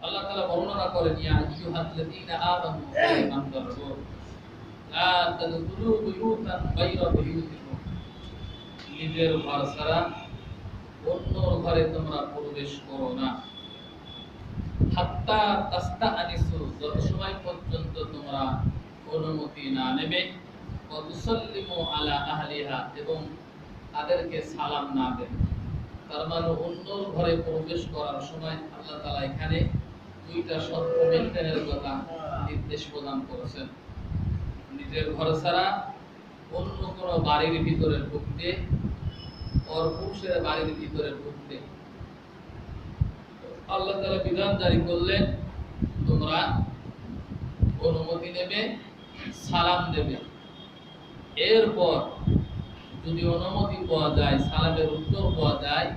আল্লাহ তাআলা বর্ণনা করেন, ইয়া আইয়ুহাল্লাযীনা আমানু ইমান লা তাদখুলু বুয়ুতান গায়রা বুয়ুতিকুম, নিজের ঘর ছাড়া অন্য ঘরে তোমরা প্রবেশ করো না, হাত্তা তাস্তাআনিসু, যত সময় পর্যন্ত তোমরা অনুমতি না নেবে, ওয়া তুসাল্লিমু আলা আহলিহা, এবং তাদেরকে সালাম না দেবে। তার মানে অন্য ঘরে প্রবেশ করার সময় আল্লাহ তাআলা এখানে দুইটা শর্ত মেনটেনের কথা নির্দেশ প্রদান করেছেন। নিজের ঘর ছাড়া অন্য কোনো বাড়ির ভিতরে ঢুকতে, পুরুষের বাড়ির ভিতরে ঢুকতে আল্লাহ তাআলা বিধান জারি করলেন, তোমরা অনুমতি নেবে, সালাম দেবে। এরপর যদি অনুমতি পাওয়া যায়, সালামের উত্তর পাওয়া যায়,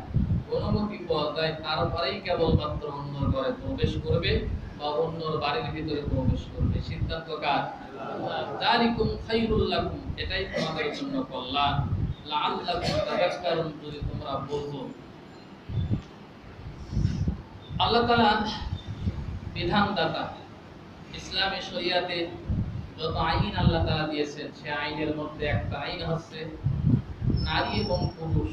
অনুমতি পাওয়া যায়, তারপরেই কেবলমাত্র অন্য ঘরে প্রবেশ করবে বা অন্য বাড়ির ভিতরে প্রবেশ করবে। সিদ্ধান্ত কার? যালিকুম খায়রুল লাকুম, এটাই তোমাদের জন্য কল্যাণ, লাআল্লাকুম তাযাক্কারুন, যদি তোমরা বোঝো। আল্লাহ তাআলা বিধানদাতা। ইসলামী শরিয়াতে যত আইন আল্লাহ তাআলা দিয়েছেন, সে আইনের মধ্যে একটা আইন হচ্ছে নারী এবং পুরুষ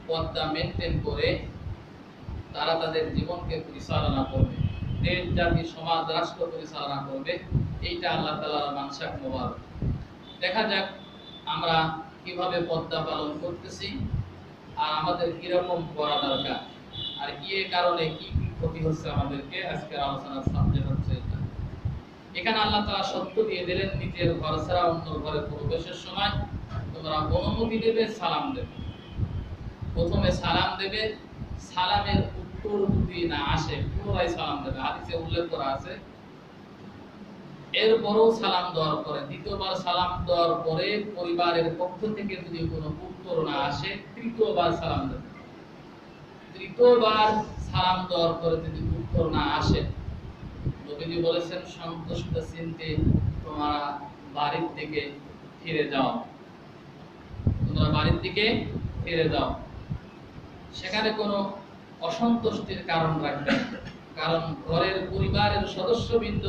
পর্দা মেনটেন করে তারা তাদের জীবনকে পরিচালনা করবে, দেশ জাতি সমাজ রাষ্ট্র পরিচালনা করবে। এইটা আল্লাহ তাআলার মানসাক মোবারক। দেখা যাক আমরা কিভাবে পর্দা পালন করতেছি আর আমাদের কিরকম করা দরকার, আর কি এর কারণে কি কি ক্ষতি হচ্ছে আমাদেরকে। আজকের আলোচনার সাবজেক্ট হচ্ছে এটা। এখানে আল্লাহ তাআলা শর্ত দিয়ে দিলেন, নিজের ঘর ছাড়া অন্য ঘরে প্রবেশের সময় তোমরা অনুমতি দেবে, সালাম দেবে। প্রথমে সালাম দেবে, সালামের উত্তর যদি না আসে পুনরায় সালাম দেবে, হাদিসে উল্লেখ করা আছে। এরপরও সালাম দেওয়ার পরে, দ্বিতীয়বার সালাম দেওয়ার পরে পরিবারের পক্ষ থেকে যদি কোনো উত্তর না আসে, তৃতীয়বার সালাম দেবে। তৃতীয়বার সালাম দেওয়ার পরে যদি উত্তর না আসে, নবীজি বলেছেন, সন্তুষ্ট চিন্তে তোমরা বাড়ির দিকে ফিরে যাও, তোমরা বাড়ির দিকে ফিরে যাও। সেখানে কোনো অসন্তুষ্টির কারণ রাখবে, কারণ ঘরের পরিবারের সদস্যবৃন্দ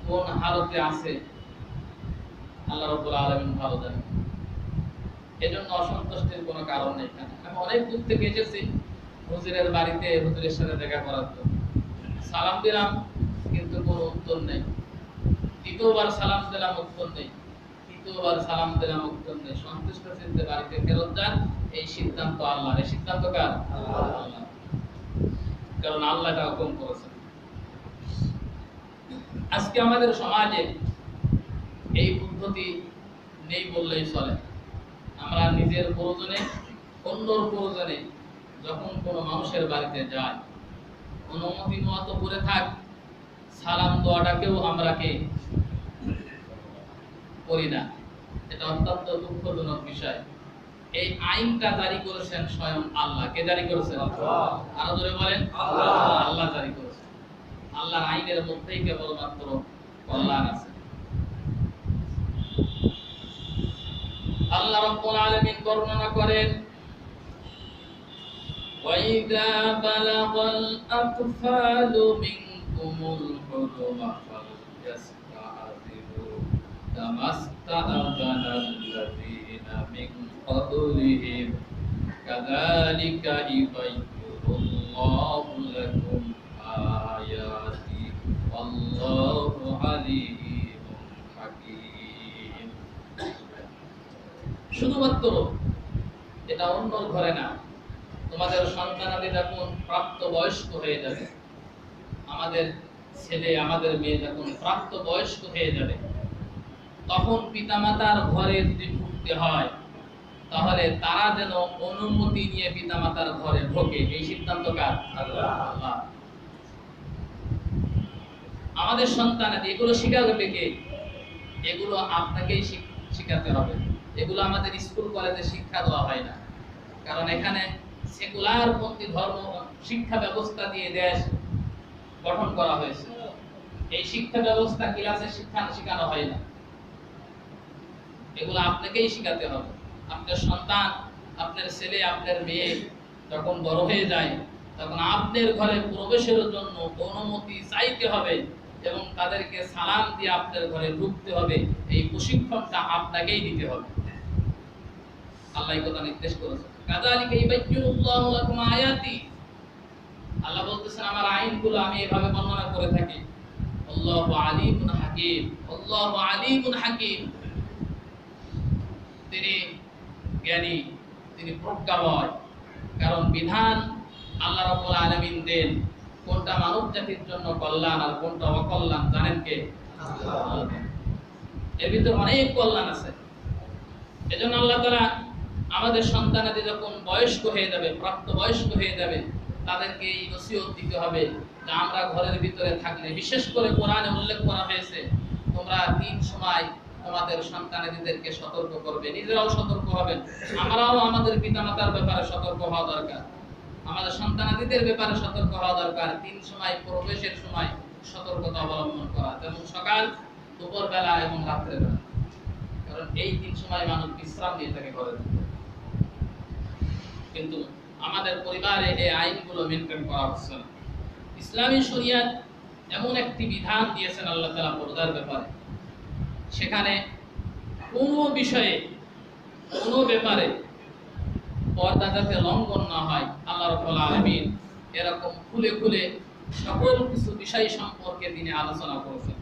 কোন হালতে আছে আল্লাহ রাব্বুল আলামিন ভালো জানেন। এজন্য অসন্তুষ্টির কোনো কারণ নেই। আমি অনেক দূর থেকে এসেছি হুজুরের বাড়িতে, হুজুরের সাথে দেখা করার জন্য। সালাম দিলাম কিন্তু কোনো উত্তর নেই। দ্বিতীয়বার সালাম দিলাম, উত্তর নেই। তৃতীয়বার সালাম দিলাম, উত্তর নেই। সন্তুষ্ট চিন্তে বাড়িতে ফেরত যান। এই সিদ্ধান্ত আল্লাহর। এই সিদ্ধান্ত কার? আল্লাহ। কারণ আল্লাহ এটা হুকুম করেছেন। আজকে আমাদের সমাজে এই পদ্ধতি নেই বললেই চলে। আমরা নিজের প্রয়োজনে, অন্যর প্রয়োজনে যখন কোনো মানুষের বাড়িতে যাই, অনুমতি মতো করে থাক, সালাম দেওয়াটাকেও আমরা করি না। এটা অত্যন্ত দুঃখজনক বিষয়। এই আইনটা জারি করেছেন স্বয়ং আল্লাহ। কে জারি করেছেন? আরো জোরে বলেন, আল্লাহ জারি করেছেন। আল্লাহর আইনের মধ্যেই কেবলমাত্র কল্যাণ আছে। আল্লাহ রাব্বুল আলামিন বর্ণনা করেন, وَإِذَا بَلَغَ الْأَطْفَالُ مِنكُمُ الْحُلُمَ فَلْيَسْتَأْذِنُوا كَمَا اسْتَأْذَنَ الَّذِينَ مِنْ قَبْلِهِمْ كَذَلِكَ يُبَيِّنُ اللَّهُ لَكُمْ آيَاتِهِ وَاللَّهُ عَلِيمٌ حَكِيمٌ। শুধুমাত্র এটা অন্য ঘরে না, তোমাদের সন্তানাদি যখন প্রাপ্ত বয়স্ক হয়ে যাবে, আমাদের ছেলে আমাদের মেয়ে যখন প্রাপ্ত বয়স্ক হয়ে যাবে, তখন পিতামাতার ঘরে যদি ঢুকতে হয়, তাহলে তারা যেন অনুমতি নিয়ে পিতামাতার ঘরে ঢোকে। এই সিদ্ধান্ত কার? আল্লাহ। আমাদের সন্তানাদি এগুলো শিখাবে কে? এগুলো আপনাকেই শিখাতে হবে। এগুলো আমাদের স্কুল কলেজে শিক্ষা দেওয়া হয় না, কারণ এখানে সেকুলার পন্থী ধর্ম শিক্ষা ব্যবস্থা দিয়ে দেশ গঠন করা হয়েছে। এই শিক্ষা ব্যবস্থা ক্লাসে শেখানো হয় না। এগুলো আপনাকেই শিখাতে হবে। আপনার সন্তান, আপনার ছেলে, আপনার মেয়ে যখন বড় হয়ে যায়, তখন আপনার ঘরে প্রবেশের জন্য অনুমতি চাইতে হবে এবং তাদেরকে সালাম দিয়ে আপনার ঘরে ঢুকতে হবে। এই প্রশিক্ষণটা আপনাকেই দিতে হবে। আল্লাহ এই কথা নির্দেশ করেছেন, কাযালিকা ইউবাইয়িনুল্লাহু লাকুম আয়াতি। আল্লাহ বলতেছেন আমার আইনগুলো আমি এভাবে বর্ণনা করে থাকি। আল্লাহু আলিমুন হাকীম, আল্লাহু আলিমুন হাকীম। তিনি জ্ঞানী, তিনি প্রজ্ঞাময়। কারণ বিধান আল্লাহ রাব্বুল আলামিন দেন, কোনটা মানব জাতির জন্য কল্যাণ আর কোনটা অকল্যাণ জানেন কে? আল্লাহ। এর ভিতরে অনেক কল্যাণ আছে। এজন্য আল্লাহ তাআলা আমাদের সন্তানাদি যখন বয়স্ক হয়ে যাবে, প্রাপ্তবয়স্ক হয়ে যাবে, তাদেরকে এই নসিহত দিতে হবে যে আমরা ঘরের ভিতরে থাকলে, বিশেষ করে কোরআনে উল্লেখ করা হয়েছে তোমরা 3 সময় তোমাদের সন্তানাদিদেরকে সতর্ক করবে, নিজেরাও সতর্ক হবেন। আমরাও আমাদের পিতামাতার ব্যাপারে সতর্ক হওয়া দরকার, আমাদের সন্তানাদিদের ব্যাপারে সতর্ক হওয়া দরকার। 3 সময় প্রবেশের সময় সতর্কতা অবলম্বন করা, যেমন সকাল, দুপুর বেলা এবং রাত্রের বেলা। কারণ এই 3 সময় মানুষ বিশ্রাম নিয়ে থাকে ঘরে। কিন্তু আমাদের পরিবারে এই আইনগুলো মেনটেন করা হচ্ছে না। ইসলামী শরিয়াত এমন একটি বিধান দিয়েছেন আল্লাহ তাআলা পর্দার ব্যাপারে, সেখানে কোনো বিষয়ে, কোনো ব্যাপারে পর্দা যাতে লঙ্ঘন না হয়, আল্লাহ রাব্বুল আলামিন এরকম খুলে খুলে সকল কিছু বিষয় সম্পর্কে তিনি আলোচনা করেছেন।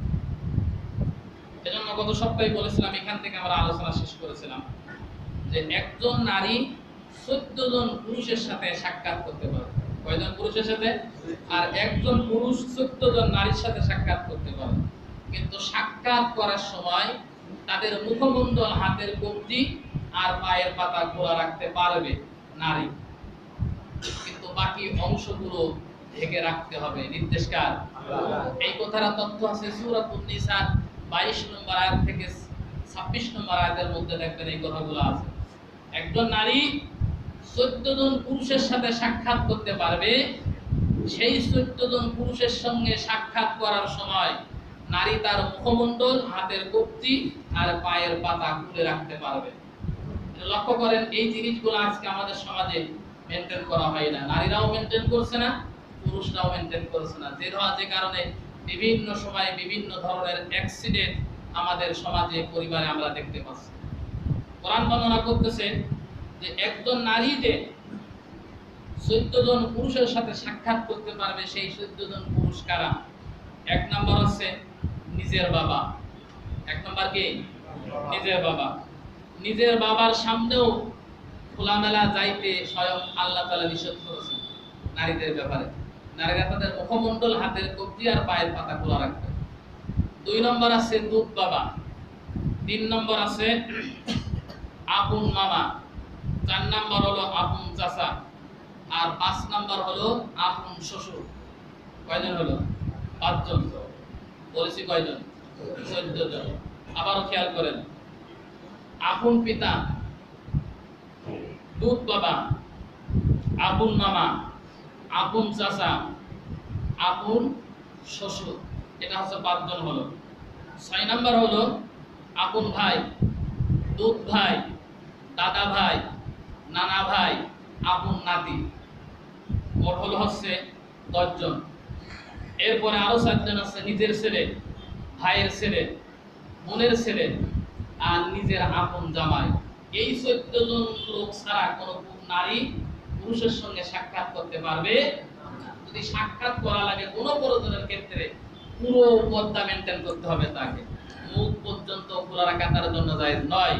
এজন্য গত সপ্তাহে বলেছিলাম, এখান থেকে আমরা আলোচনা শেষ করেছিলাম যে একজন নারী 14 জন পুরুষের সাথে সাক্ষাৎ করতে পারে। কয়জন পুরুষের সাথে? আর একজন পুরুষ 14 জন নারীর সাথে সাক্ষাৎ করতে পারে। কিন্তু সাক্ষাৎ করার সময় তাদের মুখমণ্ডল, হাতের কবজি আর পায়ের পাতা খোলা রাখতে পারবে নারী, কিন্তু বাকি অংশগুলো ঢেকে রাখতে হবে। নির্দেশকার এই কথার তথ্য আছে সূরাতুন নিসা 22 নম্বর আয়াত থেকে 26 নম্বর আয়াতের মধ্যে, দেখবেন এই কথাগুলো আছে। একজন নারী 14 জন পুরুষের সাথে সাক্ষাৎ করতে পারবে। সেই 14 জন পুরুষের সঙ্গে সাক্ষাৎ করার সময় নারী তার মুখমণ্ডল, হাতের কবজি আর পায়ের পাতা খুলে রাখতে পারবে। লক্ষ্য করেন, এই জিনিসগুলো আজকে আমাদের সমাজে মেনটেন করা হয় না। নারীরাও মেনটেন করছে না, পুরুষরাও মেনটেন করছে না। যে কারণে বিভিন্ন সময়ে বিভিন্ন ধরনের অ্যাক্সিডেন্ট আমাদের সমাজে, পরিবারে আমরা দেখতে পাচ্ছি। কোরআন বর্ণনা করতেছে যে একজন নারী যে 14 জন পুরুষের সাথে সাক্ষাৎ করতে পারবে, সেই 14 জন পুরুষ কারা? 1 নম্বর আছে নিজের বাবা। 1 নম্বর কি? নিজের বাবা। নিজের বাবার সামনেও খোলামেলা যাইতে স্বয়ং আল্লাহ তাআলা নিষেধ করেছেন নারীদের ব্যাপারে। নারীরা তাদের মুখমণ্ডল, হাতের কবজি আর পায়ের পাতা খোলা রাখবে। 2 নম্বর আছে দুধ বাবা। 3 নম্বর আছে আপন মামা। 4 নম্বর হলো আপন চাচা। আর 5 নম্বর হলো আপন শ্বশুর। কয়জন হলো? 5 জন। বলেছি কয়জন? 14 জন। আবারও খেয়াল করেন, আপন পিতা, দুধ বাবা, আপন মামা, আপন চাচা, আপন শ্বশুর, এটা হচ্ছে 5 জন হলো। 6 নম্বর হলো আপন ভাই, দুধ ভাই, দাদা ভাই, নানা ভাই, আপন নাতি। মোট হলো হচ্ছে 10 জন। এরপরে আরো 7 জন আছে নিজের ছেলে, ভাইয়ের ছেলে, বোনের ছেলে আর নিজের আপন জামাই। এই 14 জন লোক ছাড়া কোনো নারী পুরুষের সঙ্গে সাক্ষাৎ করতে পারবে। যদি সাক্ষাৎ করা লাগে কোনো প্রয়োজনের ক্ষেত্রে, পুরো পর্দা মেনটেন করতে হবে তাকে। মুখ পর্যন্ত খোলা রাখা তার জন্য জায়েজ নয়।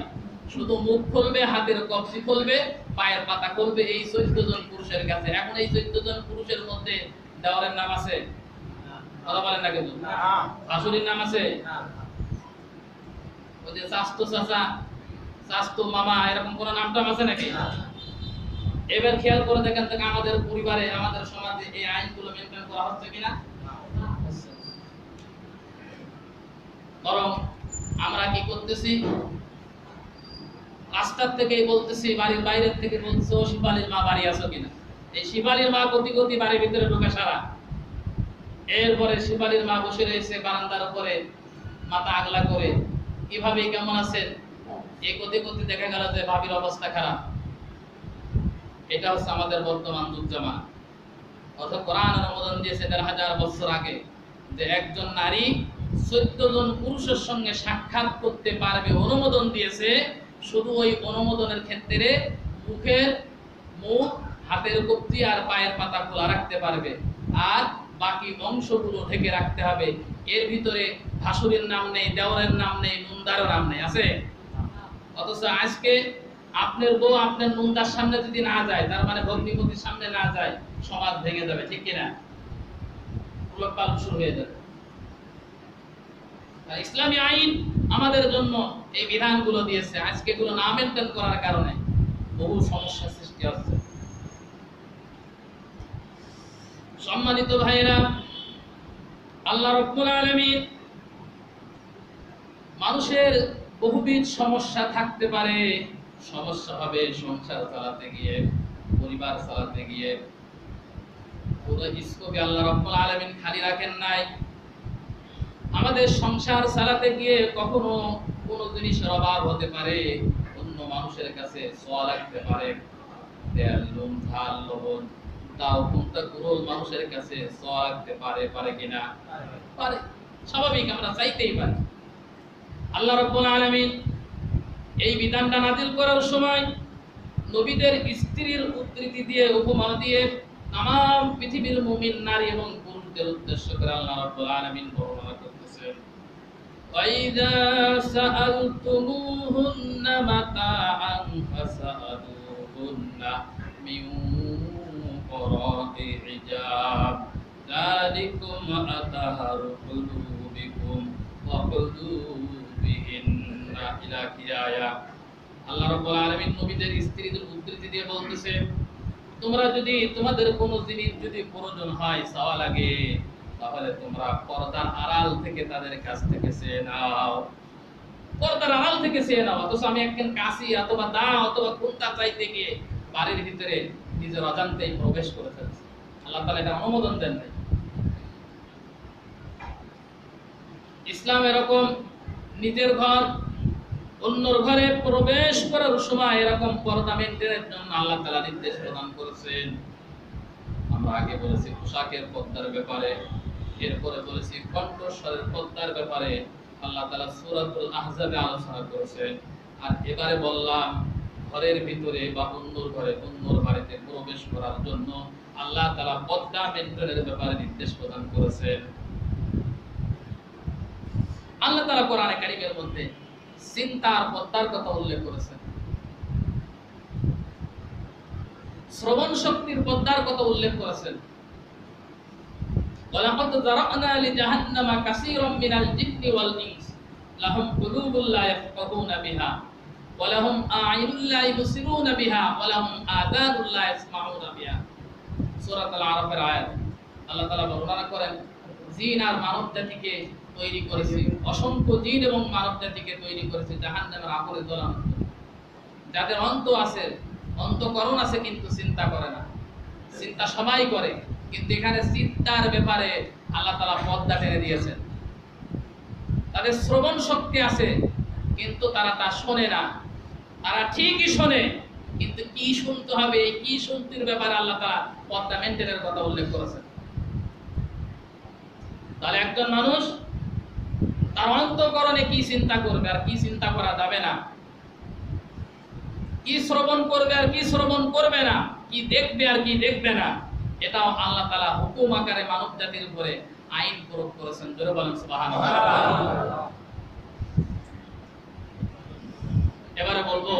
শুধু মুখ খুলবে, হাতের কবজি খুলবে, পায়ের পাতা খুলবে এই 14 জন পুরুষের কাছে। এখন এই 14 জন পুরুষের মধ্যে দেওয়ারের নাম আছে? কথা বলেন না কিন্তু। শাশুড়ির নাম আছে? ওই যে শাস্তু চাচা, শাস্তু মামা, এরকম কোন নামটাম আছে নাকি? এবার খেয়াল করে দেখেন তো আমাদের পরিবারে, আমাদের সমাজে এই আইনগুলো মেনটেন করা হচ্ছে কিনা? বরং আমরা কি করতেছি, রাস্তার থেকেই বলতেছি, বাড়ির বাইরের থেকে বলছো শিবালির মা বাড়ি আছো কিনা। এই শিবালির মা গতি গতি বাড়ির ভিতরে ঢোকা সারা। এরপরে শিবালির মা বসে রয়েছে বারান্দার উপরে মাথা আগলা করে, কিভাবে কেমন আছেন, এই গতি গতি দেখা গেল যে ভাবির অবস্থা খারাপ। এটা হচ্ছে আমাদের বর্তমান যুগ জামানা। অথবা কোরআন অনুমোদন দিয়েছে ১৫০০ বছর আগে যে একজন নারী ১৪ জন পুরুষের সঙ্গে সাক্ষাৎ করতে পারবে, অনুমোদন দিয়েছে। শুধু ওই অনুমোদনের ক্ষেত্রে মুখের মুখ, হাতের কবজি আর পায়ের পাতা খোলা রাখতে পারবে, আর বাকি অংশগুলো ঢেকে রাখতে হবে। এর ভিতরে ভাসুরের নাম নেই, দেওরের নাম নেই, নুনদারও নাম নেই, আছে? অথচ আজকে আপনার বউ আপনার নুনদার সামনে যদি না যায়, তার মানে ভগ্নিপতির সামনে না যায়, সমাজ ভেঙে যাবে, ঠিক কিনা? উলটপালট শুরু হয়ে যাবে। ইসলামী আইন আমাদের জন্য এই বিধানগুলো দিয়েছে। আজকে এগুলো না মেনটেন করার কারণে বহু সমস্যা সৃষ্টি হচ্ছে। সম্মানিত ভাইরা, আল্লাহ রাব্বুল আলামিন মানুষের বহুবিধ সমস্যা থাকতে পারে। সমস্যা হবে সংসার চালাতে গিয়ে, পরিবার চালাতে গিয়ে। পুরো স্কোপে আল্লাহ রাব্বুল আলামিন খালি রাখেন নাই। আমাদের সংসার চালাতে গিয়ে কখনো কোনো জিনিসের অভাব হতে পারে, অন্য মানুষের কাছে ছোঁয়া লাগতে পারে। তেল, নুন, ঝাল, লবণ, তাও কোনটা কুরল মানুষের কাছে ছোঁয়া লাগতে পারে, পারে কিনা? পারে, স্বাভাবিক, আমরা চাইতেই পারি। আল্লাহ রাব্বুল আলামিন এই বিধানটা নাযিল করার সময় নবীদের স্ত্রীর উদ্ধৃতি দিয়ে, উপমা দিয়ে তামাম পৃথিবীর মুমিন নারী এবং পুরুষদের উদ্দেশ্য করে আল্লাহ রাব্বুল আলামিন বর্ণনা করতেছেন। ওয়াইযা সাআলতুমুহুন্না মাতাআন ফাসআলুহুন্না মিন ওয়ারা'i হিজাব যালিকুম আতাহারু কুলুবিকুম ওয়া কুলুবিহিন্না ইলা কিয়ায়া। আল্লাহ রাব্বুল আলামিন নবীদের স্ত্রীদের উদ্ধৃতি দিয়ে বলতেছে, তোমরা যদি তোমাদের কোনো জিনিস যদি প্রয়োজন হয়, চাওয়া লাগে, তাহলে তোমরা পর্দার আড়াল থেকে তাদের কাছ থেকে চেয়ে নাও। পর্দার আড়াল থেকে চেয়ে নাও। অথচ আমি একদিন কাশি অথবা দা অথবা কুন্তা চাইতে গিয়ে বাড়ির ভিতরে নিজের অজান্তেই প্রবেশ করে ফেলছি। আল্লাহ তাআলা এটা অনুমোদন দেন নাই। ইসলাম এরকম নিজের ঘর অন্যর ঘরে প্রবেশ করার সময় এরকম পর্দা মেইনটেনের জন্য আল্লাহ তাআলা নির্দেশ প্রদান করেছেন। আমরা আগে বলেছি পোশাকের পর্দার ব্যাপারে, এরপরে বলেছি কণ্ঠস্বরের পর্দার ব্যাপারে আল্লাহ তাআলা সূরাতুল আহজাবে আলোচনা করেছেন। আর এবারে বললাম ঘরের ভিতরে বা অন্যর ঘরে, অন্যর বাড়িতে প্রবেশ করার জন্য আল্লাহ তাআলা পর্দা মেইনটেনের ব্যাপারে নির্দেশ প্রদান করেছেন। আল্লাহ তাআলা কোরআনে কারীমের মধ্যে চিন্তার পর্দার কথা উল্লেখ করেছেন, শ্রবণ শক্তির পর্দার কথা উল্লেখ করেছেন। ওয়ালাকাদ যারানা লিজাহান্নামা কাসীরাম মিনাল জিন্নি ওয়াল ইনস লাহুম কুলুবুল লা ইয়াফকাহুনা বিহা ওয়া লাহুম আ'ইনুন লা ইবসিরুনা বিহা ওয়া লাহুম আযানুন লা ইয়াসমাউনা বিহা। সূরাতুল আরাফের আয়াত। আল্লাহ তাআলা বর্ণনা করেন, জিন আর মানব জাতিকে তৈরি করেছি, অসংখ্য জিন এবং মানব জাতিকে তৈরি করেছি জাহান্নামের আগুনে জ্বলানো, যাদের অন্তকরণ আছে কিন্তু চিন্তা করে না। চিন্তা সবাই করে, কিন্তু এখানে চিন্তার ব্যাপারে আল্লাহ তাআলা পর্দা টেনে দিয়েছেন। তাদের শ্রবণ শক্তি আছে কিন্তু তারা তা শোনে না। তারা ঠিকই শোনে কিন্তু কি শুনতে হবে, কি শুনতির ব্যাপারে আল্লাহ তাআলা পর্দা মেইনটেনের কথা উল্লেখ করেছেন। তাহলে একজন মানুষ তার অন্তঃকরণে কি চিন্তা করবে আর কি চিন্তা করা যাবে না, কি শ্রবণ করবে আর কি শ্রবণ করবে না, কি দেখবে আর কি দেখবে না, এটাও আল্লাহ তাআলা হুকুম আকারে মানব জাতির উপরে আইন প্রয়োগ করেছেন। জোরে বলেন সুবহানাল্লাহ। এবারে বলবো,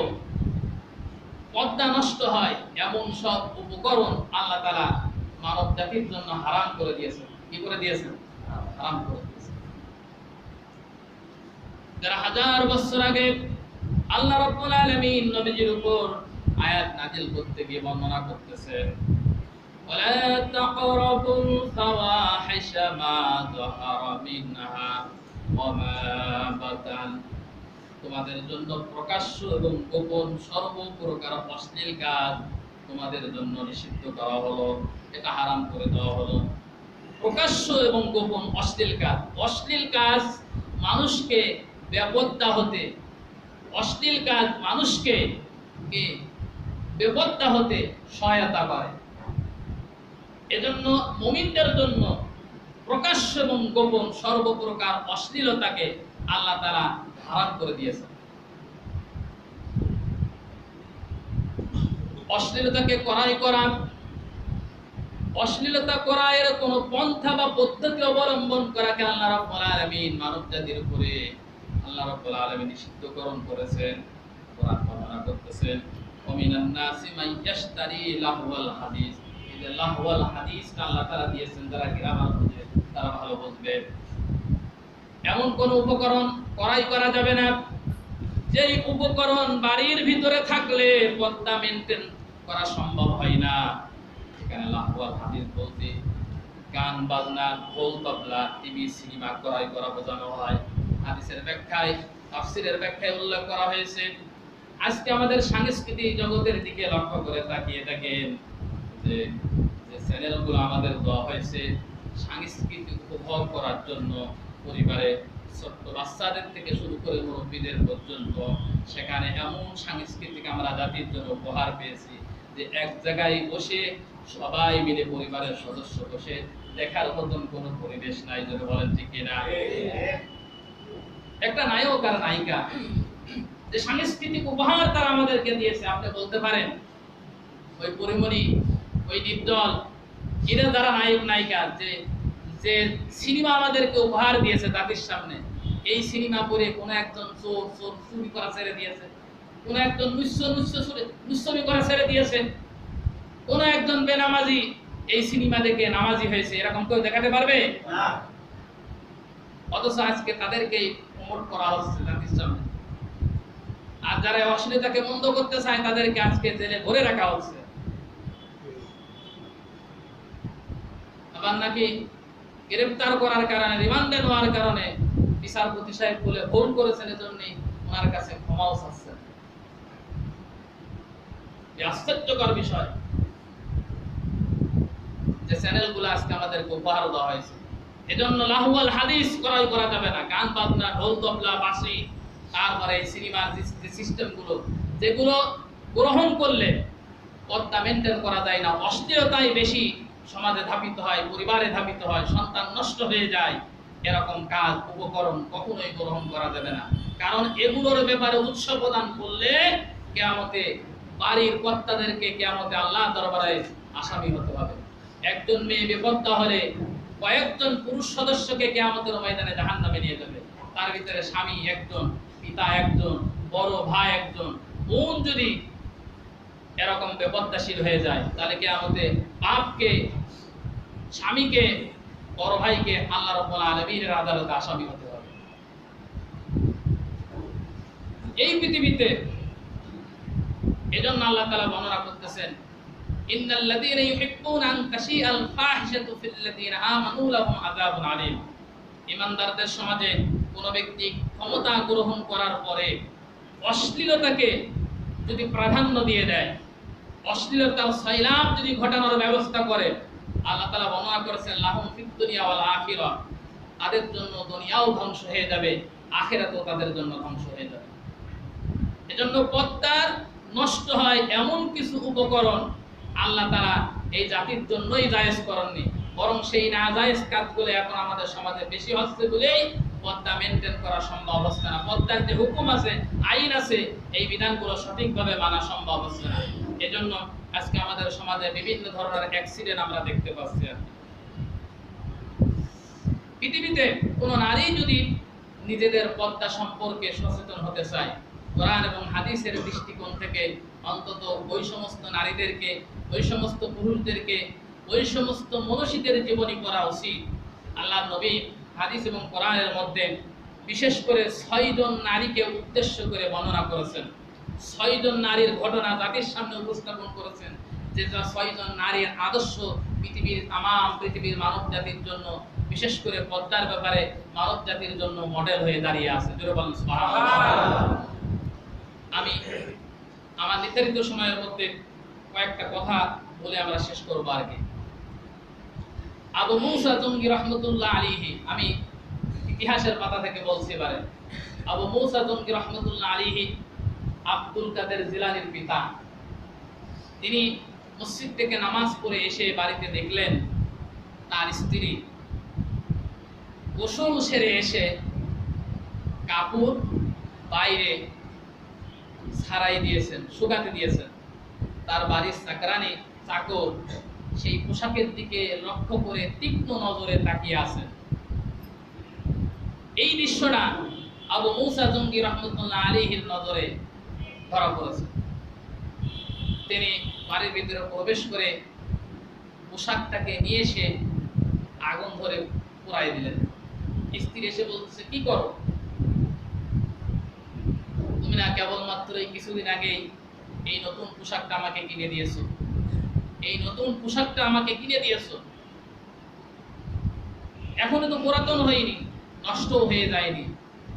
পর্দা নষ্ট হয় এমন সব উপকরণ আল্লাহ তাআলা মানব জাতির জন্য হারাম করে দিয়েছেন। কি করে দিয়েছেন? হারাম করে দিয়েছেন। যারা হাজার বছর আগে আল্লাহ রাব্বুল আলামিন নবীজির উপর আয়াত নাযিল করতে গিয়ে বর্ণনা করতেছেন, ওয়ালা তাকরাবুল ফাওয়াহিশা মা যাহারা মিনহা ওয়া মা বাতান। তোমাদের জন্য প্রকাশ্য এবং গোপন সর্বপ্রকার অশ্লীল কাজ তোমাদের জন্য নিষিদ্ধ করা হলো, এটা হারাম করে দেওয়া হলো। প্রকাশ্য এবং গোপন অশ্লীল কাজ। অশ্লীল কাজ মানুষকে বেপরোয়া হতে, অশ্লীল কাজ মানুষকে বেপরোয়া হতে সহায়তা করে। এজন্য মুমিনদের জন্য প্রকাশ্য এবং গোপন সর্বপ্রকার অশ্লীলতাকে আল্লাহ তাআলা হারাম করে দিয়েছেন। অশ্লীলতাকে কড়াই করা, অশ্লীলতা করা এর কোন পন্থা বা পদ্ধতি অবলম্বন করাকে আল্লাহ রাব্বুল আলামিন মানব জাতির উপরে আল্লাহ রাব্বুল আলামিন নিষিদ্ধকরণ করেছেন। কোরআন বর্ণনা করতেছেন, ওমিনান নাসি মান ইয়াশতারি লাহওয়াল হাদিস। এই যে লাহওয়াল হাদিস আল্লাহ তাআলা দিয়েছেন, যারা গ্রামার বুঝে তারা ভালো বুঝবে। এমন কোন উপকরণ কড়াই করা যাবে না যেই উপকরণ বাড়ির ভিতরে থাকলে পর্দা মেইনটেইন করা সম্ভব হয় না। এখানে লাহওয়াল হাদিস বলতে গান বাজনা, ঢোল তবলা, টিভি, সিনেমা ক্রয় করা বোঝানো হয়। হাদিসের ব্যাখ্যায়, তাফসীরের ব্যাখ্যায় উল্লেখ করা হয়েছে। আজকে আমাদের সাংস্কৃতিক জগতের দিকে লক্ষ্য করে তাকিয়ে দেখেন যে চ্যানেলগুলো আমাদের দেওয়া হয়েছে সাংস্কৃতিক উপভোগ করার জন্য, পরিবারে ছোট্ট বাচ্চাদের থেকে শুরু করে মুরব্বীদের পর্যন্ত সেখানে এমন সাংস্কৃতিক আমরা জাতির জন্য উপহার পেয়েছি যে এক জায়গায় বসে সবাই মিলে পরিবারের সদস্য বসে দেখার মতন কোনো পরিবেশ নাই। যদি বলেন ঠিক কিনা? একটা নায়ক আর নায়িকা যে সাংস্কৃতিক উপহার তারা আমাদেরকে দিয়েছে, আপনি বলতে পারেন ওই পরিমণি, ওই ডিপজল, এরা যারা নায়ক নায়িকা যে যে সিনেমা আমাদেরকে উপহার দিয়েছে জাতির সামনে, এই সিনেমা পড়ে কোন একজন চোর চুরি করা ছেড়ে দিয়েছে, কোন একজন নুচ্ছমি করা ছেড়ে দিয়েছে, কোন একজন বেনামাজি এই সিনেমা দেখে নামাজি হয়েছে, এরকম কেউ দেখাতে পারবে না। অথচ আজকে তাদেরকে প্রমোট করা হচ্ছে জাতির সামনে। আর যারা অশ্লীলতাকে বন্ধ করতে চায় তাদেরকে আজকে জেলে ভরে রাখা হচ্ছে। আবার নাকি গ্রেফতার করার কারণে, রিমান্ডে নেওয়ার কারণে বিচারপতি সাহেব বলে ভুল করেছেন, এজন্য ওনার কাছে ক্ষমাও চাচ্ছেন। আশ্চর্যকর বিষয় যে চ্যানেলগুলো আজকে আমাদেরকে উপহার দেওয়া হয়েছে। এজন্য লাহওয়াল হাদিস ক্রয় করা যাবে না। গান বাজনা, ঢোল তবলা, বাঁশি, তারপরে সিনেমার যে সিস্টেমগুলো, যেগুলো গ্রহণ করলে পর্দা মেনটেন করা যায় না, অশ্লীলতাই বেশি সমাজে ধাবিত হয়, পরিবারে ধাবিত হয়, সন্তান নষ্ট হয়ে যায়, এরকম কাজ উপকরণ কখনোই গ্রহণ করা যাবে না। কারণ এগুলোর ব্যাপারে উৎস প্রদান করলে কিয়ামতে বাড়ির কর্তাদেরকে কিয়ামতে আল্লাহ দরবারে আসামি হতে হবে। একজন মেয়ে বেপর্দা হলে কয়েকজন পুরুষ সদস্যকে কিয়ামতের ময়দানে জাহান্নামে নিয়ে যাবে। তার ভিতরে স্বামী একজন, পিতা একজন, বড় ভাই একজন, বোন যদি এরকম বেপর্দাশীল হয়ে যায় তাহলে কিয়ামতে বাপকে, স্বামীকে, বড় ভাইকে আল্লাহ রাব্বুল আলামিনের আদালতে আসামি হতে হবে। এই পৃথিবীতে এজন্য আল্লাহ তাআলা বর্ণনা করতেছেন, ইন্নাল্লাযীনা ইউহিব্বুনা আন তাশিআল ফাহিশাতু ফিল্লাযীনা আমানু লাহুম আযাবুন আলীম। ঈমানদারদের সমাজে কোন ব্যক্তি ক্ষমতা গ্রহণ করার পরে অশ্লীলতাকে যদি প্রাধান্য দিয়ে দেয়, অশ্লীলতার সয়লাব যদি ঘটানোর ব্যবস্থা করে, আল্লাহ তাআলা বর্ণনা করেছেন লাহুম ফিদ দুনিয়া ওয়াল আখিরাহ, তাদের জন্য দুনিয়াও ধ্বংস হয়ে যাবে, আখিরাতও তাদের জন্য ধ্বংস হয়ে যাবে। এজন্য পর্দার নষ্ট হয় এমন কিছু উপকরণ আল্লাহ তাআলা এই জাতির জন্যই জায়েজ করেননি, বরং সেই নাজায়েজ কাজগুলো এখন আমাদের সমাজে বেশি হচ্ছে বলেই পর্দা মেনটেন করা সম্ভব হচ্ছে না। পর্দার যে হুকুম আছে, আইন আছে, এই বিধানগুলো সঠিকভাবে মানা সম্ভব হচ্ছে না। এজন্য আজকে আমাদের সমাজে বিভিন্ন ধরনের অ্যাক্সিডেন্ট আমরা দেখতে পাচ্ছি। পৃথিবীতে কোন নারী যদি নিজেদের পর্দা সম্পর্কে সচেতন হতে চায়, কোরআন এবং হাদিসের দৃষ্টিকোণ থেকে অন্তত ওই সমস্ত নারীদেরকে, ওই সমস্ত পুরুষদেরকে, ওই সমস্ত মনীষীদের জীবনী পড়া উচিত। আল্লাহ নবী হাদিস এবং কোরআনের মধ্যে বিশেষ করে 6 জন নারীকে উদ্দেশ্য করে বর্ণনা করেছেন। 6 জন নারীর ঘটনা জাতির সামনে উপস্থাপন করেছেন, যে 6 জন নারীর আদর্শ পৃথিবীর মানব জাতির জন্য, বিশেষ করে পর্দার ব্যাপারে মানব জাতির জন্য মডেল হয়ে দাঁড়িয়ে আছে। জোরে বলুন সুবহানাল্লাহ। আমি আমার নির্ধারিত সময়ের মধ্যে কয়েকটা কথা বলে আমরা শেষ করব আর কি। আবু মুসা জঙ্গি রহমতুল্লাহ আলাইহি, আমি ইতিহাসের পাতা থেকে বলছি এবারে। আবু মুসা জঙ্গি রহমতুল্লাহ আলাইহি আব্দুল কাদের জিলানীর পিতা। তিনি মসজিদ থেকে নামাজ পড়ে এসে বাড়িতে দেখলেন তার স্ত্রী গোসল সেরে এসে কাপড় বাইরে ছাড়াই দিয়েছেন, শুকাতে দিয়েছেন। তার বাড়ির চাকরানি চাকর সেই পোশাকের দিকে লক্ষ্য করে তীক্ষ্ণ নজরে তাকিয়ে আছেন। এই দৃশ্যটা আবু মুসা জঙ্গি রহমতুল্লাহ আলাইহির নজরে ধরা পড়েছে। তিনি বাড়ির ভিতরে প্রবেশ করে পোশাকটাকে নিয়ে এসে আগুন ধরে পোড়াই দিলেন। স্ত্রী এসে বলতেছে, কি করো? তুমি না কেবলমাত্র এই কিছুদিন আগেই এই নতুন পোশাকটা আমাকে কিনে দিয়েছো, এই নতুন পোশাকটা আমাকে কিনে দিয়েছো, এখনো তো পুরাতন হয়নি, নষ্ট হয়ে যায়নি,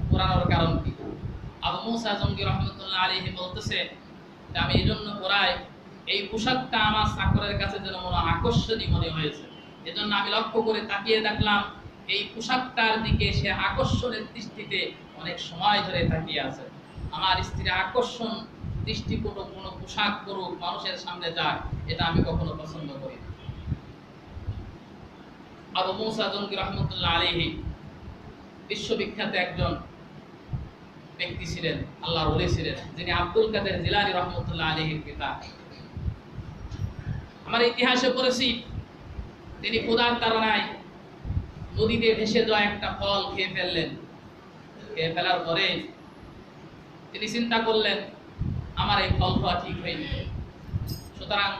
পোড়ানোর কারণ কি? আবু মুসা জঙ্গি রহমতুল্লাহ আলাইহি বলতেছে, আমি এই জন্য পোড়াই, এই পোশাকটা আমার চাকরের কাছে যেন মনে আকর্ষণীয় মনে হয়েছে, এজন্য আমি লক্ষ্য করে তাকিয়ে দেখলাম এই পোশাকটার দিকে সে আকর্ষণের দৃষ্টিতে অনেক সময় ধরে তাকিয়ে আছে। আমার স্ত্রীর আকর্ষণ দৃষ্টি কোনো পোশাক পরুক, মানুষের সামনে যায়, এটা আমি কখনো পছন্দ করি না। আবু মুসা জঙ্গি রহমতুল্লাহ আলাইহি বিশ্ববিখ্যাত একজন ব্যক্তি ছিলেন, আল্লাহর ওলি ছিলেন, যিনি আব্দুল কাদের জিলানী রহমতুল্লাহ আলাইহির পিতা। আমরা ইতিহাসে পড়েছি তিনি ক্ষুধার তাড়নায় নদীতে ভেসে যাওয়া একটা ফল খেয়ে ফেললেন। খেয়ে ফেলার পরে তিনি চিন্তা করলেন, আমার এই ফল খাওয়া ঠিক হয়নি, সুতরাং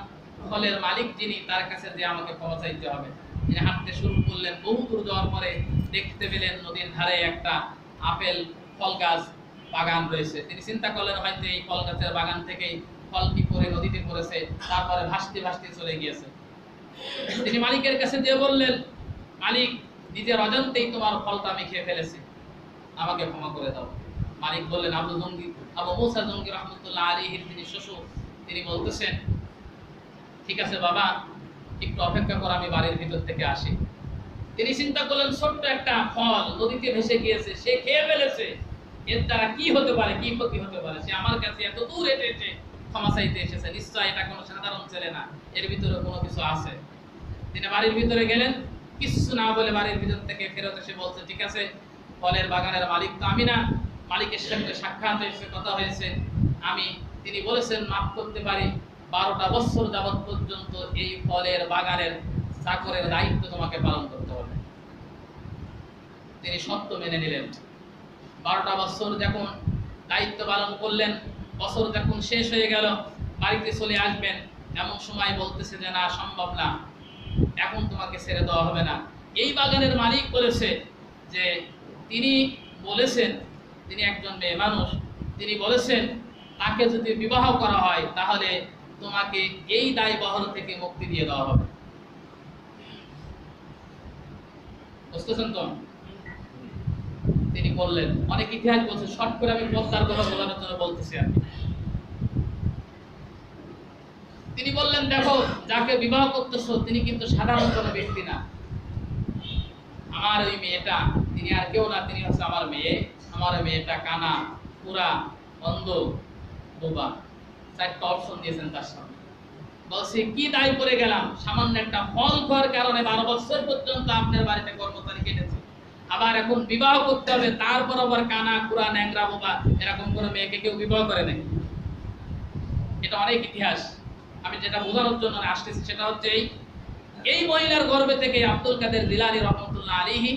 ফলের মালিক যিনি, তার কাছে যে আমাকে ক্ষমা চাইতে হবে। তিনি হাঁটতে শুরু করলেন। বহু দূর যাওয়ার পরে দেখতে পেলেন নদীর ধারে একটা আপেল ফল গাছ বাগান রয়েছে। তিনি চিন্তা করলেন, হয়তো এই ফল গাছের বাগান থেকেই ফলটি পরে নদীতে পড়েছে, তারপরে ভাসতে ভাসতে চলে গিয়েছে। তিনি মালিকের কাছে গিয়ে বললেন, মালিক, নিজের অজান্তেই তোমার ফলটা আমি খেয়ে ফেলেছি, আমাকে ক্ষমা করে দাও। মালিক বললেন, আবু মুসা জঙ্গি রহমতুল্লাহ আলাইহির যিনি শ্বশুর, তিনি বলতেছেন, ঠিক আছে বাবা, একটু অপেক্ষা কর, আমি বাড়ির ভিতর থেকে আসি। তিনি চিন্তা করলেন, ছোট্ট একটা ফল নদীতে ভেসে গিয়েছে, সে খেয়ে ফেলেছে, এর দ্বারা কি হতে পারে, কি ক্ষতি হতে পারে? সে আমার কাছে এত দূর হেঁটে হেঁটে ক্ষমা চাইতে এসেছে, নিশ্চয় এটা কোনো সাধারণ ছেলে না, এর ভিতরে কোনো কিছু আছে। তিনি বাড়ির ভিতরে গেলেন, কিছু না বলে বাড়ির ভিতর থেকে ফেরত এসে বলছে, ঠিক আছে, ফলের বাগানের মালিক তো আমি না, মালিকের সঙ্গে সাক্ষাৎ হয়েছে, কথা হয়েছে, তিনি বলেছেন মাফ করতে পারি, 12টা বছর যাবৎ পর্যন্ত এই ফলের বাগানের চাকরের দায়িত্ব তোমাকে পালন করতে হবে। তিনি সত্য মেনে নিলেন। 12টা বছর যখন দায়িত্ব পালন করলেন, বছর যখন শেষ হয়ে গেল, বাড়িতে চলে আসবেন, এমন সময় বলতেছে যে না, সম্ভব না, এখন তোমাকে ছেড়ে দেওয়া হবে না। এই বাগানের মালিক বলেছে যে তিনি বলেছেন, তিনি একজন মেয়ে মানুষ, তিনি বলেছেন তাকে যদি বিবাহ করা হয় তাহলে তোমাকে এই দায়বহর থেকে মুক্তি দিয়ে দেওয়া হবে। বুঝতেছেন তো? তিনি বললেন, অনেক ইতিহাস বলছে, শর্ট করে আমি পদ্মার কথা বলার জন্য বলতেছি আর কি। তিনি বললেন, দেখো, যাকে বিবাহ করতেছো তিনি কিন্তু সাধারণ কোনো ব্যক্তি না, আমার ওই মেয়েটা, তিনি আর কেউ না, তিনি হচ্ছে আমার মেয়ে। আমার মেয়েটা কানা, পুরা, অন্ধ, বোবা, 4টা অপশন দিয়েছেন তার সামনে। বলছে, কি দায় করে গেলাম, সামান্য একটা ফল খাওয়ার কারণে 12 বছর পর্যন্ত আপনার বাড়িতে কর্মচারী কেটেছে, আবার এখন বিবাহ করতে হবে, তারপর আবার কানা, পুরা, ন্যাংরা, বোবা, এরকম কোনো মেয়েকে কেউ বিবাহ করে নাই। এটা অনেক ইতিহাস। আমি যেটা বোঝানোর জন্য আসতেছি সেটা হচ্ছে এই মহিলার গর্ভে থেকে আব্দুল কাদের জিলানী রহমতুল্লাহ আলাইহি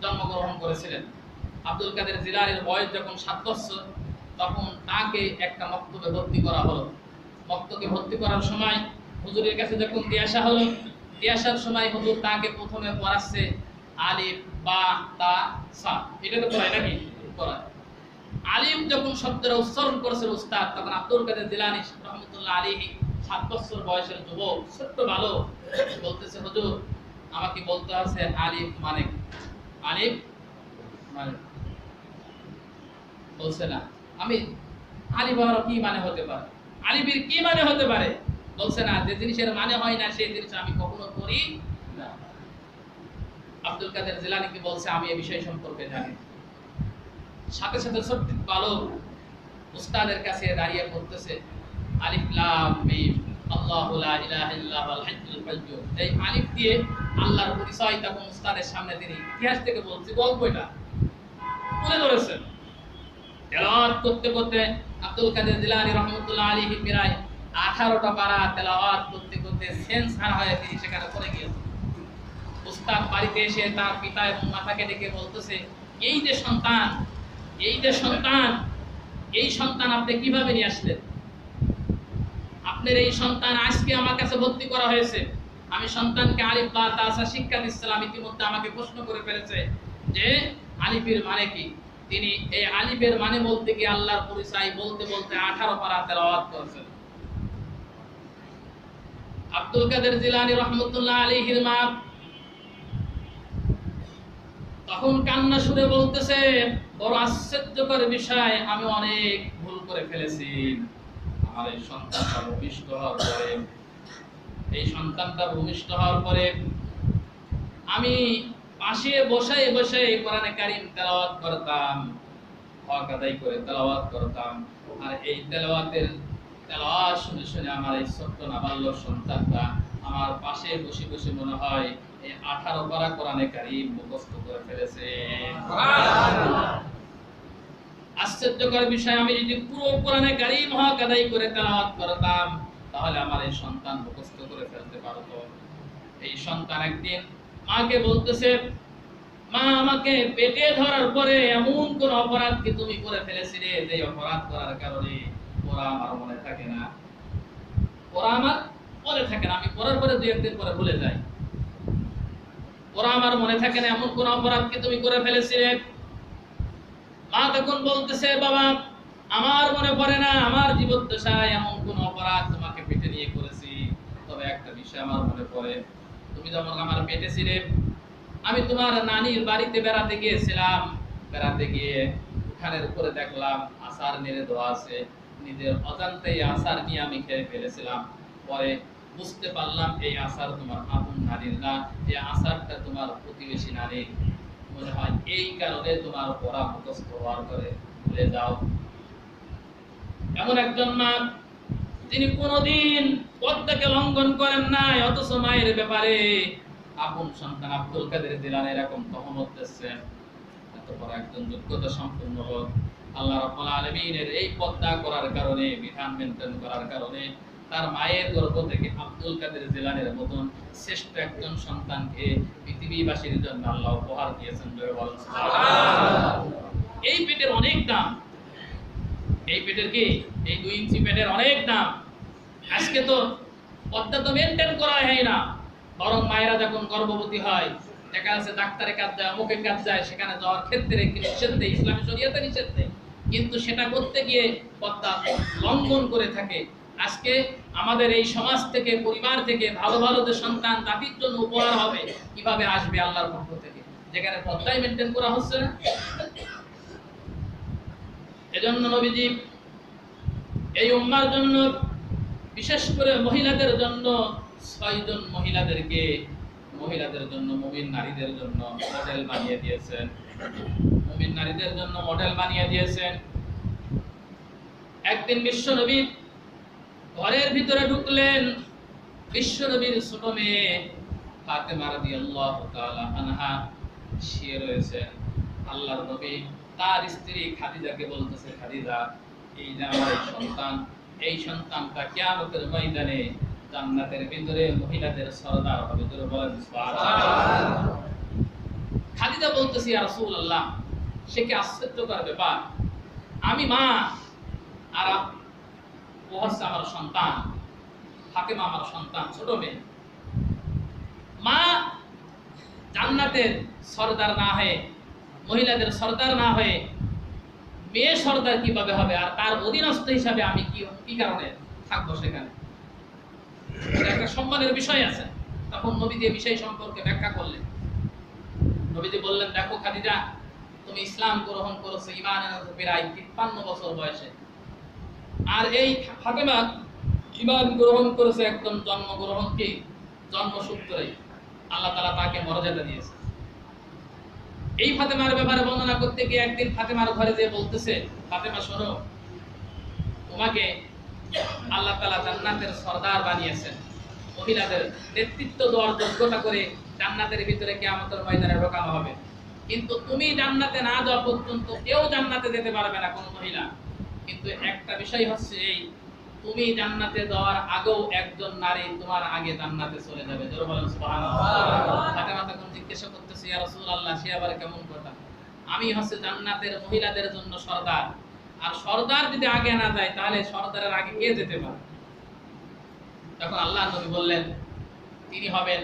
জন্মগ্রহণ করেছিলেন। আব্দুল কাদের জিলানীর বয়স যখন 7 বছর, তখন তাকে একটা মক্তবে ভর্তি করা হলো। মক্তবে ভর্তি করার সময় হুজুরের কাছে যখন দিয়ে আসা হলো, দিয়ে আসার সময় হুজুর তাকে প্রথমে পড়াচ্ছে আলিফ, বা, তা, সা, এটা তো পড়ায় নাকি? পড়ায়। আলিফ যখন শব্দটা উচ্চারণ করেছে উস্তাদ, তখন আব্দুল কাদের জিলানী রহমতুল্লাহ আলাইহি 7 বছর বয়সের যুবক, ছোট্ট ভালো, বলতেছে, হুজুর আমাকে বলতে আছে আলিফ মানে, আলিফ মানে বলছে না, আমি আলিফ আর কি মানে হতে পারে, আলিফের কি মানে হতে পারে বলছে না, যে জিনিসের মানে হয় না সেই জিনিস আমি কখনো করি না। আব্দুল কাদের জিলানীকে বলছে, আমি এই বিষয় সম্পর্কে জানি। সাথে সাথে ছোট্ট বালক উস্তাদের কাছে দাঁড়িয়ে পড়তেছে, আলিফ লাম মিম, আল্লাহু লা ইলাহা ইল্লাহুল হাইয়ুল কাইয়্যুম। এই আলিফ দিয়ে আল্লাহর পরিচয় তখন উস্তাদের সামনে তিনি ইতিহাস থেকে বলছি গল্পটা তুলে ধরেছেন। তেলাওয়াত করতে করতে আব্দুল কাদের জিলানী রাহমাতুল্লাহ আলাইহি প্রায় 18টা পারা তেলাওয়াত করতে করতে সেন্স হারা হয়ে তিনি সেখানে পড়ে গিয়েছেন। উস্তাদ বাড়িতে এসে তার পিতা এবং মাতাকে ডেকে বলতেছে, এই যে সন্তান, এই যে সন্তান, এই সন্তান আপনি কিভাবে নিয়ে আসলেন? আপনার এই সন্তান আজকে আমার কাছে ভর্তি করা হয়েছে। আমি সন্তানকে আলিফ বা তা শিক্ষা দিচ্ছিলাম, ইতিমধ্যে আমাকে প্রশ্ন করে ফেলেছে যে আলিফের মানে কি। তিনি এই আলিফের মানে বলতে গিয়ে আল্লাহর পরিচয় বলতে বলতে 18 পারা তেলাওয়াত করেছেন। আব্দুল কাদের জিলানী রাহমাতুল্লাহ আলাইহির মা তখন কান্না সুরে বলতেছে, বড় আশ্চর্যকর বিষয়, আমি অনেক ভুল করে ফেলেছি। আমার এই সন্তানটা ভূমিষ্ঠ হওয়ার পরে, এই সন্তানটা ভূমিষ্ঠ হওয়ার পরে আমি পাশে বসে বসে কোরআনে কারীম তেলাওয়াত করতাম, হক আদায় করে তেলাওয়াত করতাম। আর এই তেলাওয়াত শুনে শুনে আমার এই ছোট্ট নাবালক সন্তানটা আমার পাশে বসে বসে মনে হয় এই 18 পারা কোরআনে কারীম মুখস্থ করে ফেলেছে। আশ্চর্যকর বিষয়, আমি যদি পুরো কোরআনে কারীম হক আদায় করে তেলাওয়াত করতাম তাহলে আমার এই সন্তান মুখস্থ করে ফেলতে পারতো। এই সন্তান একদিন মাকে বলতেছে, মা আমাকে পেটে ধরার পরে এমন কোন অপরাধ কি তুমি করে ফেলেছিলে যে অপরাধ করার কারণে ওরা আমার মনে থাকে না, ওরা আমার মনে থাকে না, আমি পড়ার পরে 2-1 দিন পরে ভুলে যাই, ওরা আমার মনে থাকে না, এমন কোন অপরাধ কি তুমি করে ফেলেছিলে? মা তখন বলতেছে, বাবা আমার মনে পড়ে না আমার জীবদ্দশায় এমন কোন অপরাধ তোমাকে পেটে নিয়ে করেছি, তবে একটা বিষয় আমার মনে পড়ে, তুমি যখন আমার পেটে ছিলে আমি তোমার নানির বাড়িতে বেড়াতে গিয়েছিলাম, বেড়াতে গিয়ে উঠানের উপরে দেখলাম আচার নেড়ে দেওয়া আছে, নিজের অজান্তেই আচার নিয়ে আমি খেয়ে ফেলেছিলাম। পরে বুঝতে পারলাম এই আচার তোমার আপন নানির না, এই আচারটা তোমার প্রতিবেশী নানির। মনে হয় এই কারণে তোমার পড়া মুখস্থ হওয়ার পরে ভুলে যাও। এমন একজন মা তিনি কোনদিন পর্দাকে লঙ্ঘন করেন নাই, অথচ মায়ের ব্যাপারে আপন সন্তান আব্দুল কাদের জিলানী এরকম তহমত দিচ্ছেন। এত বড় একজন যোগ্যতা সম্পন্ন লোক, আল্লাহ রাব্বুল আলামিনের এই পর্দা করার কারণে, বিধান মেনটেন করার কারণে তার মায়ের গর্ভ থেকে আব্দুল কাদের জিলানীর মতন শ্রেষ্ঠ একজন সন্তানকে পৃথিবীবাসীর জন্য আল্লাহ উপহার দিয়েছেন। সুবহানাল্লাহ। এই পেটের অনেক দাম, এই পেটের কি, এই 2 ইঞ্চি পেটের অনেক দাম। আজকে তো পর্দা তো মেনটেন করা হয় না, বরং মায়েরা যখন গর্ভবতী হয় দেখা যাচ্ছে ডাক্তারের কাছে যায়, অমুকের কাছে যায়, সেখানে যাওয়ার ক্ষেত্রে নিষেধ দেয়, ইসলামী শরীয়তে নিষেধ দেয়, কিন্তু সেটা করতে গিয়ে পর্দা লঙ্ঘন করে থাকে। আজকে আমাদের এই সমাজ থেকে, পরিবার থেকে ভালো ভালো যে সন্তান জাতির জন্য উপহার হবে কিভাবে আসবে আল্লাহর পক্ষ থেকে, যেখানে পর্দাই মেনটেন করা হচ্ছে না। এজন্য নবীজি এই উম্মার জন্য, বিশেষ করে মহিলাদের জন্য 6 জন মহিলাদের জন্য, মুমিন নারীদের জন্য মডেল বানিয়ে দিয়েছেন, মুমিন নারীদের জন্য মডেল বানিয়ে দিয়েছেন। একদিন বিশ্বনবী ঘরের ভিতরে ঢুকলেন, বিশ্বনবীর ছোট মেয়ে ফাতেমা রাদিয়াল্লাহু তাআলা আনহা শুয়ে রয়েছেন। আল্লাহর নবী তার স্ত্রী খাদিজাকে বলতেছে, খাদিজা এই যে আমার সন্তান, এই সন্তানটা কিয়ামতের ময়দানে জান্নাতের ভিতরে মহিলাদের সরদার হবে। জোরে বলেন সুবহানাল্লাহ। খাদিজা বলতেছি, ইয়া রাসূলুল্লাহ সে কি আশ্চর্যকর ব্যাপার, আমি মা আর ও হচ্ছে আমার সন্তান, ফাতেমা আমার সন্তান, ছোট মেয়ে। মা জান্নাতের সরদার না হয়ে, মহিলাদের সরদার না হয়ে মেয়ে সরদার কিভাবে হবে, আর তার অধীনস্থ হিসাবে আমি কি কারণে থাকবো সেখানে? একটা সম্মানের বিষয় আছে। তখন নবী যে বিষয় সম্পর্কে ব্যাখ্যা করলেন, নবীজি বললেন, দেখো খাদিজা, তুমি ইসলাম গ্রহণ করেছো ঈমান এনেছো প্রায় 53 বছর বয়সে, আর এই ফাতেমা ঈমান গ্রহণ করেছে একদম জন্মসূত্রেই আল্লাহ তাআলা তাকে মর্যাদা দিয়েছে। এই ফাতেমার ব্যাপারে বর্ণনা করতে গিয়ে একদিন ফাতেমার ঘরে যেয়ে বলতেছে, ফাতেমা শোনো, তোমাকে আল্লাহ তাআলা জান্নাতের সরদার বানিয়েছেন, মহিলাদের নেতৃত্ব দেওয়ার যোগ্যতা করে জান্নাতের ভিতরে কিয়ামতের ময়দানে ঢোকানো হবে। কিন্তু তুমি জান্নাতে না যাওয়া পর্যন্ত কেউ জান্নাতে যেতে পারবে না, কোনো মহিলা। কিন্তু একটা বিষয় হচ্ছে এই, তুমি জান্নাতে যাওয়ার আগেও একজন নারী তোমার আগে জান্নাতে চলে যাবে। জোরে বলেন সুবহানাল্লাহ। ফাতেমা তখন জিজ্ঞাসা করতেছে, ইয়া রাসূলুল্লাহ, সে আবার কেমন কথা? আমি হচ্ছে জান্নাতের মহিলাদের জন্য সরদার, আর সরদার যদি আগে না যায় তাহলে সরদারের আগে কে যেতে পারে? তখন আল্লাহর নবী বললেন, তিনি হবেন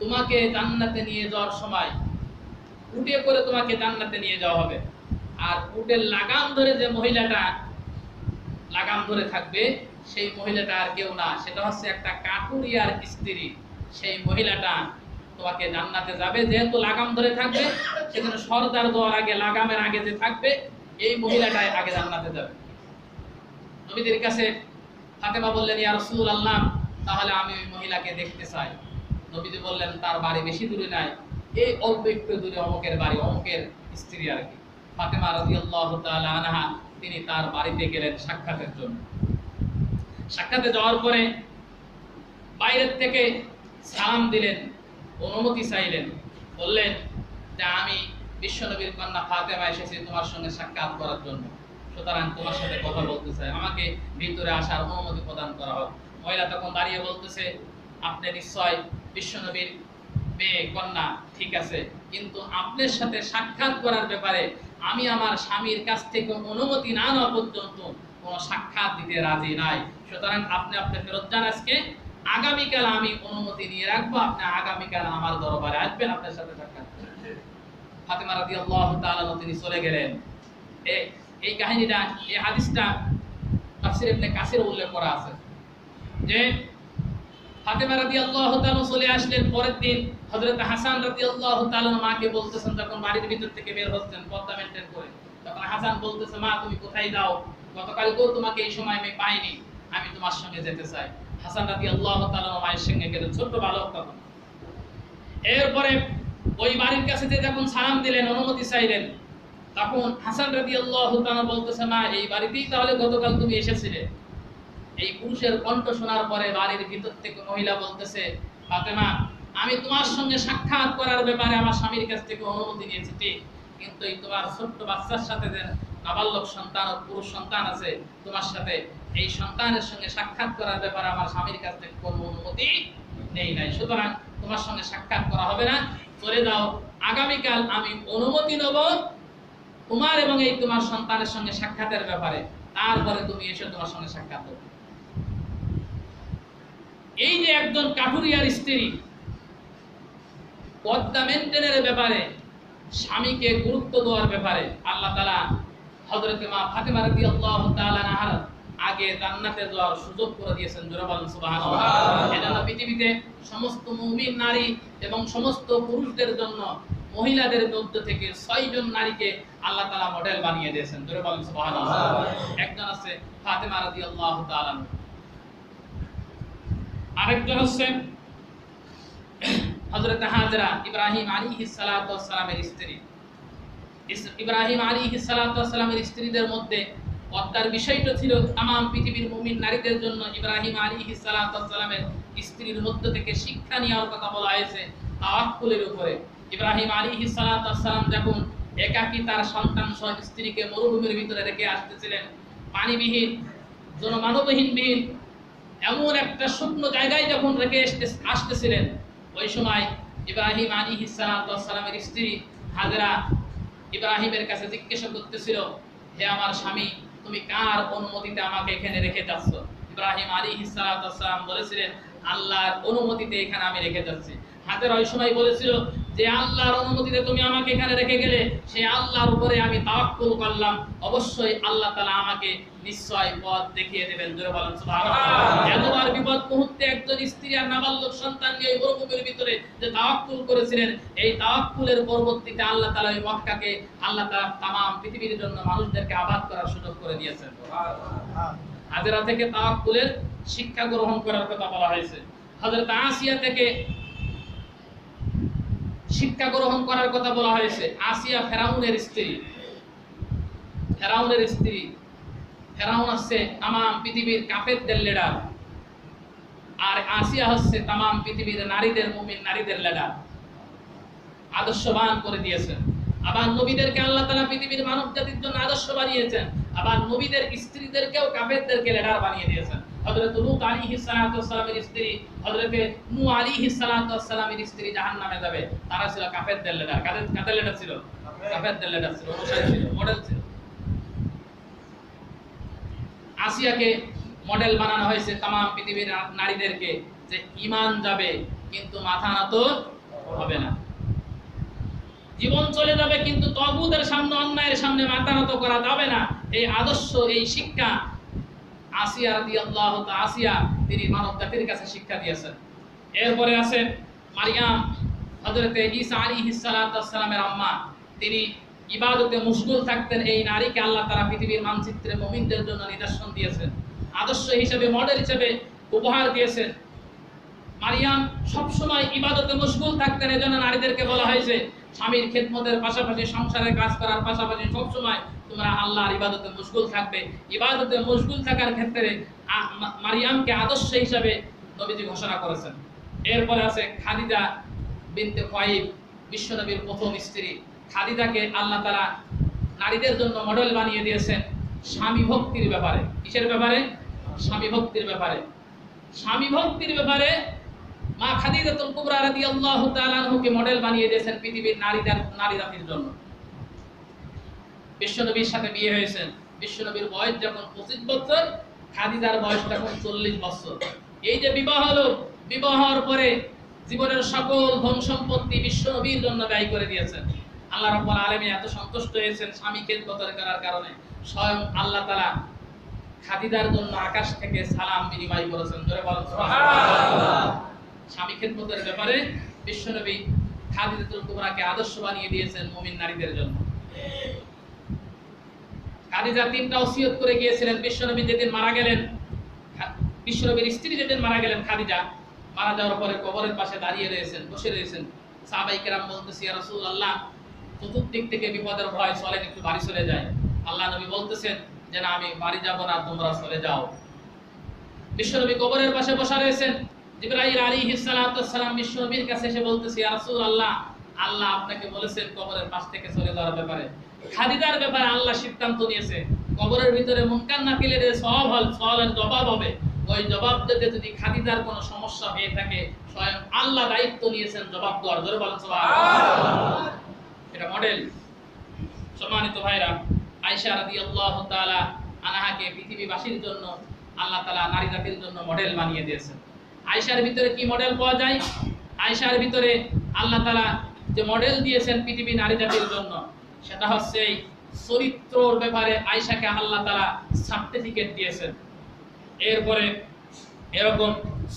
তোমাকে জান্নাতে নিয়ে যাওয়ার সময় উটে করে তোমাকে জান্নাতে নিয়ে যাওয়া হবে, আর উটের লাগাম ধরে যে মহিলাটা লাগাম ধরে থাকবে সেই মহিলাটা আর কেউ না, সেটা হচ্ছে একটা কাঠুরিয়ার স্ত্রী। সেই মহিলাটা তোমাকে জান্নাতে যাবে, যেহেতু লাগাম ধরে থাকবে সেজন্য সরদার দেওয়ার আগে লাগামের আগে যে থাকবে এই মহিলাটাই আগে জান্নাতে যাবে। নবীদের কাছে ফাতেমা বললেন, ইয়া রাসূলুল্লাহ, তাহলে আমি ওই মহিলাকে দেখতে চাই। নবীজি বললেন, তার বাড়ি বেশি দূরে নাই, এই অল্প একটু দূরে অমুকের বাড়ি, অমুকের স্ত্রী আর কি। ফাতেমা রাদিয়াল্লাহু তাআলা আনহা তিনি তার বাড়িতে গেলেন সাক্ষাতের জন্য। সাক্ষাতে যাওয়ার পরে বাইরের থেকে সালাম দিলেন, অনুমতি চাইলেন, বললেন যে আমি বিশ্বনবীর কন্যা ফাতেমা এসেছি তোমার সঙ্গে সাক্ষাৎ করার জন্য, সুতরাং তোমার সাথে কথা বলতে চাই, আমাকে ভিতরে আসার অনুমতি প্রদান করা হোক। মহিলা তখন দাঁড়িয়ে বলতেছে, আপনি নিশ্চয় বিশ্বনবীর মেয়ে কন্যা, ঠিক আছে, কিন্তু আপনার সাথে সাক্ষাৎ করার ব্যাপারে আমি আমার স্বামীর কাছ থেকে অনুমতি না নেওয়া পর্যন্ত কোনো সাক্ষাৎ দিতে রাজি নাই, সুতরাং আপনি ফেরত যান আজকে, আগামীকাল আমি অনুমতি নিয়ে রাখবো, আপনি আগামীকাল আমার দরবারে আসবেন, আপনার সাথে সাক্ষাৎ। ফাতেমা রাদিয়াল্লাহু তাআলা তিনি চলে গেলেন। এই কাহিনীটা, এই হাদিসটা তাফসীর ইবনে কাসির উল্লেখ করা আছে যে ফাতেমা রাদিয়াল্লাহু তাআলা চলে আসলেন। পরের দিন হযরত হাসান রাদিয়াল্লাহু তাআলা মাকে বলতেছেন, যখন বাড়ির ভিতর থেকে বের হচ্ছেন পর্দা মেইনটেইন করে, তখন হাসান বলতেছে, মা তুমি কোথায় যাও? গতকালকেও তোমাকে এই সময় আমি পাইনি, আমি তোমার সঙ্গে যেতে চাই। হাসান রাদিয়াল্লাহু তাআলা মায়ের সঙ্গে গেলেন, ছোট বালক তখন। এরপরে ওই বাড়ির কাছে যে যখন সালাম দিলেন, অনুমতি চাইলেন, তখন হাসান রাদিয়াল্লাহু তাআলা বলতেছে, মা এই বাড়িতেই তাহলে গতকাল তুমি এসেছিলে? এই পুরুষের কণ্ঠ শোনার পরে বাড়ির ভিতর থেকে মহিলা বলতেছে, ফাতেমা, আমি তোমার সঙ্গে সাক্ষাৎ করার ব্যাপারে আমার স্বামীর কাছ থেকে অনুমতি নিয়েছি ঠিক, কিন্তু এই তোমার ছোট্ট বাচ্চার সাথে যে নাবালক সন্তান ও পুরুষ সন্তান আছে তোমার সাথে, এই সন্তানের সঙ্গে সাক্ষাৎ করার ব্যাপারে আমার স্বামীর কাছ থেকে কোনো অনুমতি নেই নাই, সুতরাং তোমার সঙ্গে সাক্ষাৎ করা হবে না, চলে যাও, আগামীকাল আমি অনুমতি নেব তোমার এবং এই তোমার সন্তানের সঙ্গে সাক্ষাতের ব্যাপারে, তারপরে তুমি এসে তোমার সঙ্গে সাক্ষাৎ করবে। এই যে একজন কাঠুরিয়ার স্ত্রী পর্দা মেইনটেইনের ব্যাপারে, স্বামীকে গুরুত্ব দেওয়ার ব্যাপারে আল্লাহ তাআলা হযরত মা ফাতেমা রাদিয়াল্লাহু তাআলা আনহার আগে জান্নাতে যাওয়ার সুযোগ করে দিয়েছেন। জোরে বলেন সুবহানাল্লাহ। এজন্য পৃথিবীতে সমস্ত মুমিন নারী এবং সমস্ত পুরুষদের জন্য মহিলাদের মধ্যে থেকে 6 জন নারীকে আল্লাহ তাআলা মডেল বানিয়ে দিয়েছেন। জোরে বলেন সুবহানাল্লাহ। একজন আছে ফাতেমা রাদিয়াল্লাহু তাআলা, আরেকজন হচ্ছে হযরত হাজরা, ইব্রাহিম আলাইহিস সালাতু ওয়াস সালামের স্ত্রী। ইব্রাহিম আলাইহিস সালাতু ওয়াস সালামের স্ত্রীদের মধ্যে পর্দার বিষয়টা ছিল तमाम পৃথিবীর মুমিন নারীদের জন্য। ইব্রাহিম আলাইহিস সালাতু ওয়াস সালামের স্ত্রীর মধ্যে থেকে শিক্ষা নেওয়ার কথা বলা হয়েছে তাওয়াক্কুলের উপরে। ইব্রাহিম আলাইহিস সালাতু ওয়াস সালাম যখন একাকী তার সন্তান সহ স্ত্রীকে মরুভূমির ভিতরে রেখে আসতেছিলেন, পানিবিহীন, জনমানবহীন বিহীন এমন একটা শুকনো জায়গায় যখন রেখে আসতেছিলেন, ওই সময় ইব্রাহিম আলাইহিস সালাতু ওয়াস সালামের স্ত্রী হাজরা ইব্রাহিমের কাছে জিজ্ঞাসা করতেছিল, হে আমার স্বামী, তুমি কার অনুমতিতে আমাকে এখানে রেখে যাচ্ছ? ইব্রাহিম আলাইহিস সালাতু ওয়াস সালাম বলেছিলেন, আল্লাহর অনুমতিতে এখানে আমি রেখে যাচ্ছি। হাজরা ওই সময় বলেছিল যে আল্লাহর অনুমতিতে তুমি আমাকে এখানে রেখে গেলে, সেই আল্লাহর উপরে আমি তাওয়াক্কুল করলাম, অবশ্যই আল্লাহ তাআলা আমাকে নিশ্চয় পথ দেখিয়ে দেবেন। জোরে বলেন সুবহানাল্লাহ। এতবার বিপদ মুহূর্তে একজন স্ত্রী আর নাবালক সন্তান নিয়ে মরুভূমির ভিতরে যে তাওয়াক্কুল করেছিলেন, এই তাওয়াক্কুলের পরবর্তীতে আল্লাহ তাআলা এই মক্কাকে আল্লাহ তাআলা तमाम পৃথিবীর জন্য মানুষদেরকে আবাদ করার সুযোগ করে দিয়েছেন। হাজরা থেকে তাওয়াক্কুলের শিক্ষা গ্রহণ করার কথা বলা হয়েছে। হযরত আসিয়া থেকে শিক্ষা গ্রহণ করার কথা বলা হয়েছে। আসিয়া ফেরাউনের স্ত্রী, ফেরাউন হচ্ছে তাম পৃথিবীর কাফেরদের লিডার, আর আসিয়া হচ্ছে তাম পৃথিবীর নারীদের, মুমিন নারীদের লিডার, আদর্শবান করে দিয়েছেন। আবার নবীদেরকে আল্লাহ তাআলা পৃথিবীর মানব জাতির জন্য আদর্শ বানিয়েছেন, আবার নবীদের স্ত্রীদেরকেও কাফেরদেরকে লিডার বানিয়ে দিয়েছেন। হযরত লূত আলাইহিস সালাতু ওয়াস সালামের স্ত্রী, হযরত নূহ আলাইহিস সালাতু ওয়াস সালামের স্ত্রী জাহান্নামে যাবে, তারা ছিল কাফেরদের লিডার। কাদের লিডার ছিল? কাফেরদের লিডার ছিল, অনুসারী ছিল, মডেল ছিল। আসিয়াকে মডেল বানানো হয়েছে তাম পৃথিবীর নারীদেরকে, যে ঈমান যাবে কিন্তু মাথা নত হবে না, জীবন চলে যাবে কিন্তু তাগুতের সামনে, অন্যায়ের সামনে মাথা নত করা যাবে না। এই আদর্শ, এই শিক্ষা আসিয়া রাদিয়াল্লাহু তাআলা, আসিয়া তিনি মানব জাতির কাছে শিক্ষা দিয়েছেন। এরপরে আছে মারিয়াম, হযরতে ঈসা আলাইহিস সালাতু ওয়াস সালামের আম্মা, তিনি ইবাদতে মশগুল থাকতেন। এই নারীকে আল্লাহ তাআলা পৃথিবীর মানচিত্রে মুমিনদের জন্য নিদর্শন দিয়েছেন, আদর্শ হিসেবে, মডেল হিসেবে উপহার দিয়েছেন। মারিয়াম সবসময় ইবাদতে মশগুল থাকতেন, এজন্য নারীদেরকে বলা হয়েছে স্বামীর খেদমতের পাশাপাশি, সংসারের কাজ করার পাশাপাশি সবসময় তোমরা আল্লাহর ইবাদতে মশগুল থাকবে। ইবাদতে মশগুল থাকার ক্ষেত্রে মারিয়ামকে আদর্শ হিসেবে নবীজি ঘোষণা করেছেন। এরপরে আছে খাদিজা বিনতে খুয়াইব, বিশ্বনবীর প্রথম স্ত্রী। খাদিজাকে আল্লাহ তাআলা নারীদের জন্য মডেল বানিয়ে দিয়েছেন স্বামী ভক্তির ব্যাপারে। কিসের ব্যাপারে? স্বামী ভক্তির ব্যাপারে। স্বামী ভক্তির ব্যাপারে মা খাদিজাতুল কুবরা রাদিয়াল্লাহু তাআলা আনহাকে মডেল বানিয়ে দিয়েছেন পৃথিবীর নারী জাতির জন্য। বিশ্বনবীর সাথে বিয়ে হয়েছে, বিশ্বনবীর বয়স যখন 25 বছর, খাদিজার বয়স তখন 40 বছর। এই যে বিবাহ হলো, বিবাহের পরে জীবনের সকল ধন সম্পত্তি বিশ্বনবীর জন্য ব্যয় করে দিয়েছেন। আল্লাহ রাব্বুল আলামিন এত সন্তুষ্ট হয়েছেন স্বামী খেদমত করার কারণে, স্বয়ং আল্লাহ তাআলা খাদিজার জন্য আকাশ থেকে সালাম বিনিময় করেছেন। জোরে বলেন সুবহানাল্লাহ। স্বামী খেদমতের ব্যাপারে বিশ্বনবী খাদিজাতুল কুবরাকে আদর্শ বানিয়ে দিয়েছেন মুমিন নারীদের জন্য। খাদিজা 3টা ওসিয়ত করে গিয়েছিলেন। বিশ্বনবী যেদিন মারা গেলেন, বিশ্বনবীর স্ত্রী যেদিন মারা গেলেন, খাদিজা মারা যাওয়ার পরে কবরের পাশে দাঁড়িয়ে রয়েছেন, বসে রয়েছেন। সাহাবায়ে কেরাম বলতেছে, ইয়া রাসূলুল্লাহ, চতুর্দিক থেকে বিপদের ভয়, চলেন একটু বাড়ি চলে যায়। আল্লাহ নবী বলতেছেন যে না, আমি বাড়ি যাব না, তোমরা চলে যাও। বিশ্বনবী কবরের পাশে বসা রয়েছেন। জিবরাইল আলাইহিস সালাতু ওয়াস সালাম বিশ্বনবীর কাছে এসে বলতেছে, ইয়া রাসূলুল্লাহ, আল্লাহ আপনাকে বলেছেন কবরের পাশ থেকে চলে যাওয়ার ব্যাপারে। খাদিজার ব্যাপারে আল্লাহ সিদ্ধান্ত নিয়েছে, কবরের ভিতরে মুনকার নাকিলের সওয়ালের জবাব হবে। ওই জবাব দিতে যদি খাদিজার কোনো সমস্যা হয়ে থাকে, স্বয়ং আল্লাহ দায়িত্ব নিয়েছেন জবাব দেওয়ার। জোরে বলেন সুবহানাল্লাহ। এটা মডেল। সম্মানিত ভাইরা, আয়েশা রাদিয়াল্লাহু তাআলা আনহাকে পৃথিবীবাসীর জন্য আল্লাহ তাআলা নারী জাতির জন্য মডেল বানিয়ে দিয়েছেন। আয়েশার ভিতরে কি মডেল পাওয়া যায়? আয়েশার ভিতরে আল্লাহ তাআলা যে মডেল দিয়েছেন পৃথিবী নারী জাতির জন্য, সেটা হচ্ছে এই চরিত্রর ব্যাপারে আয়েশাকে আল্লাহ তাআলা সার্টিফিকেট দিয়েছেন। এরপরে এরকম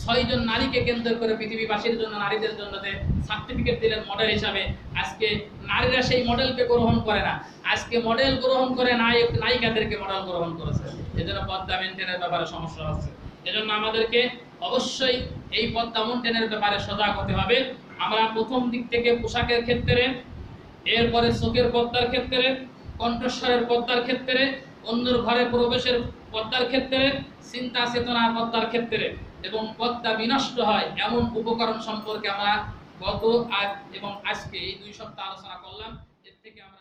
6 জন নারীকে কেন্দ্র করে পৃথিবীবাসীর জন্য, নারীদের জন্য যে সার্টিফিকেট দিলেন মডেল হিসাবে। আজকে নারীরা সেই মডেলকে গ্রহণ করে না, আজকে মডেল গ্রহণ করে নায়িকাদেরকে মডেল গ্রহণ করেছে। এজন্য পর্দা মেনটেনের ব্যাপারে সমস্যা হচ্ছে। এজন্য আমাদেরকে অবশ্যই এই পর্দা মেনটেনের ব্যাপারে সজাগ হতে হবে। আমরা প্রথম দিক থেকে পোশাকের ক্ষেত্রে, এরপরে চোখের পর্দার ক্ষেত্রে, কণ্ঠস্বরের পর্দার ক্ষেত্রে, অন্যের ঘরে প্রবেশের পর্দার ক্ষেত্রে, চিন্তা চেতনার পর্দার ক্ষেত্রে, এবং পর্দা বিনষ্ট হয় এমন উপকরণ সম্পর্কে আমরা গত, আজ এবং আজকে এই 2 সপ্তাহ আলোচনা করলাম। এর থেকে আমরা